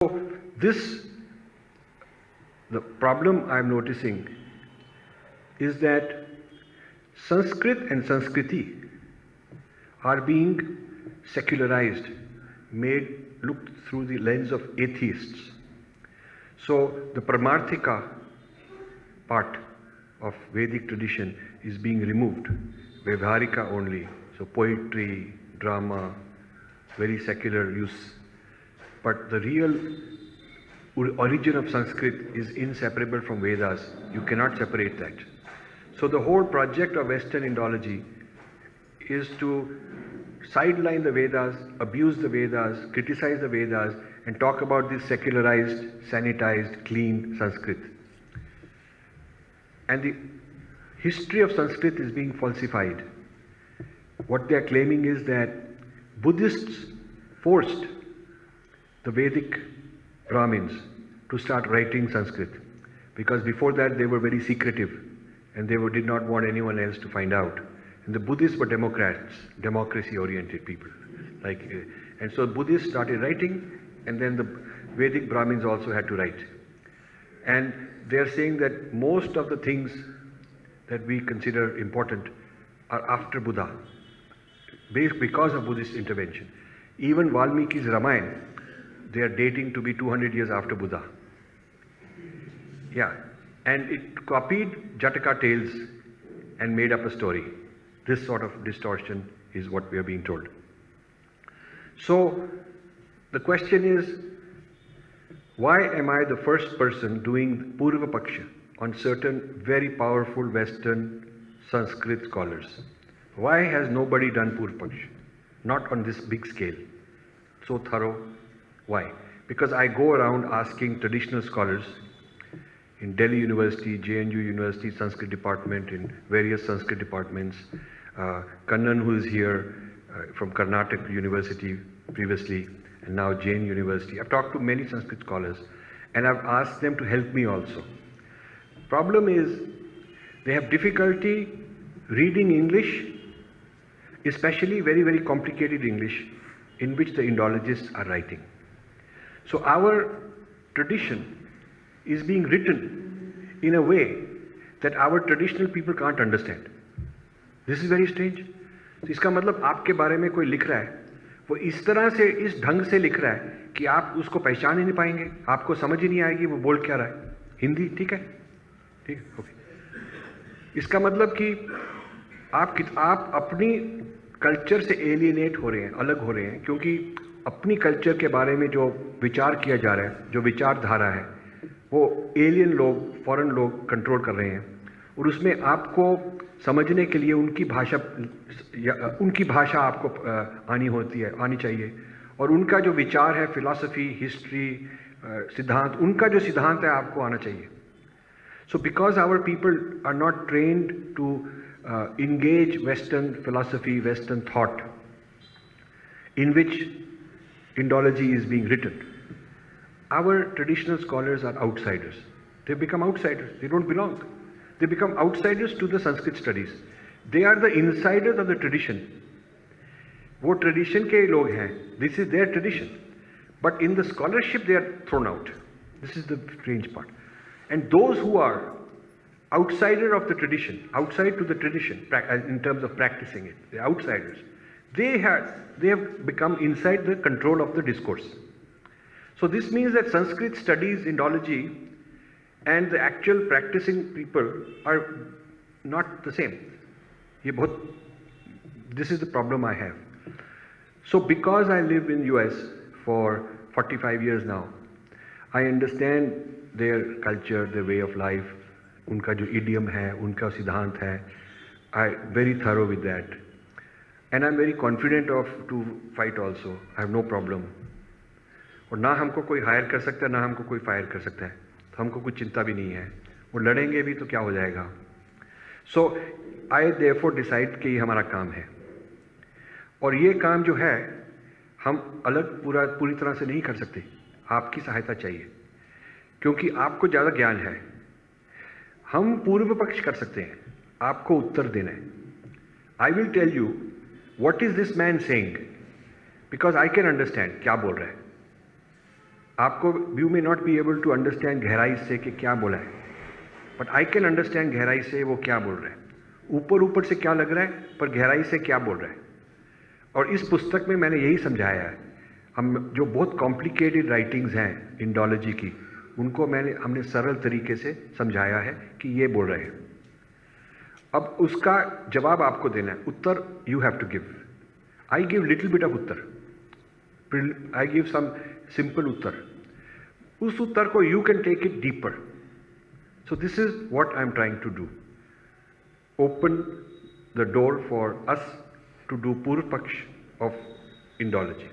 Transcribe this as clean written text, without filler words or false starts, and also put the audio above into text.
So the problem I'm noticing is that Sanskrit and Sanskriti are being secularized, made looked through the lens of atheists. So the Pramarthika part of Vedic tradition is being removed, Vyavharika only, so poetry, drama, very secular use. But the real origin of Sanskrit is inseparable from Vedas. You cannot separate that. So the whole project of Western Indology is to sideline the Vedas, abuse the Vedas, criticize the Vedas, and talk about this secularized, sanitized, clean Sanskrit. And the history of Sanskrit is being falsified. What they are claiming is that Buddhists forced the Vedic Brahmins to start writing Sanskrit, because before that they were very secretive and they did not want anyone else to find out. And the Buddhists were democrats, democracy-oriented people. And so Buddhists started writing, and then the Vedic Brahmins also had to write. And they are saying that most of the things that we consider important are after Buddha, because of Buddhist intervention. Even Valmiki's Ramayana, they are dating to be 200 years after Buddha. Yeah, and it copied Jataka tales and made up a story. This sort of distortion is what we are being told. So the question is, why am I the first person doing Purva Paksha on certain very powerful Western Sanskrit scholars? Why has nobody done Purva Paksha? Not on this big scale, so thorough. Why? Because I go around asking traditional scholars in Delhi University, JNU University, Sanskrit department, in various Sanskrit departments, Kannan, who is here from Karnataka University previously, and now Jain University. I've talked to many Sanskrit scholars, and I've asked them to help me also. Problem is, they have difficulty reading English, especially very, very complicated English, in which the Indologists are writing. So our tradition is being written in a way that our traditional people can't understand. This is very strange. So इसका मतलब आपके बारे में कोई लिख रहा है, वो इस तरह से, इस ढंग से लिख रहा है कि आप उसको पहचान ही नहीं पाएंगे, आपको समझ ही नहीं आएगी वो बोल क्या रहा है. हिंदी ठीक है, ठीक, ओके. इसका मतलब कि आप अपनी कल्चर से एलियनेट हो रहे हैं, अलग हो रहे हैं, क्योंकि अपनी कल्चर के बारे में जो विचार किया जा रहा है, जो विचारधारा है, वो एलियन लोग, फॉरेन लोग कंट्रोल कर रहे हैं, और उसमें आपको समझने के लिए उनकी भाषा आपको आनी चाहिए, और उनका जो विचार है, फिलॉसफी, हिस्ट्री, सिद्धांत, उनका जो सिद्धांत है आपको आना चाहिए. So because our people are not trained to engage Western philosophy, Western thought, in which Indology is being written. Our traditional scholars are outsiders. They become outsiders. They don't belong. They become outsiders to the Sanskrit studies. They are the insiders of the tradition. वो tradition के लोग हैं. This is their tradition. But in the scholarship they are thrown out. This is the strange part. And those who are outsider of the tradition, outside to the tradition, in terms of practicing it, the outsiders, they have become inside the control of the discourse. So this means that Sanskrit studies, Indology, and the actual practicing people are not the same. This is the problem I have. So because I live in US for 45 years now, I understand their culture, their way of life, उनका जो idiom है, उनका सिद्धांत है. I'm very thorough with that. And I'm very confident to fight also. I have no problem. और ना हमको कोई हायर कर सकता है, ना हमको कोई फायर कर सकता है, तो हमको कुछ चिंता भी नहीं है. वो लड़ेंगे भी तो क्या हो जाएगा. So I therefore decide कि ये हमारा काम है, और ये काम जो है हम अलग पूरी तरह से नहीं कर सकते. आपकी सहायता चाहिए, क्योंकि आपको ज़्यादा ज्ञान है. हम पूर्व पक्ष कर सकते हैं, आपको उत्तर देना है. I will tell you what is this man saying, because I can understand क्या बोल रहा है. आपको you may not be able to understand गहराई से कि क्या बोला है, बट आई कैन अंडरस्टैंड गहराई से वो क्या बोल रहा है, ऊपर ऊपर से क्या लग रहा है पर गहराई से क्या बोल रहा है। और इस पुस्तक में मैंने यही समझाया है। हम जो बहुत कॉम्प्लिकेटेड राइटिंग्स हैं इंडोलॉजी की, उनको हमने सरल तरीके से समझाया है कि ये बोल रहे हैं। अब उसका जवाब आपको देना है, उत्तर you have to give. I give little bit of उत्तर, आई गिव सम सिंपल उत्तर। उस उत्तर को you can take it deeper. So this is what I am trying to do, open the door for us to do Purva Paksh of Indology.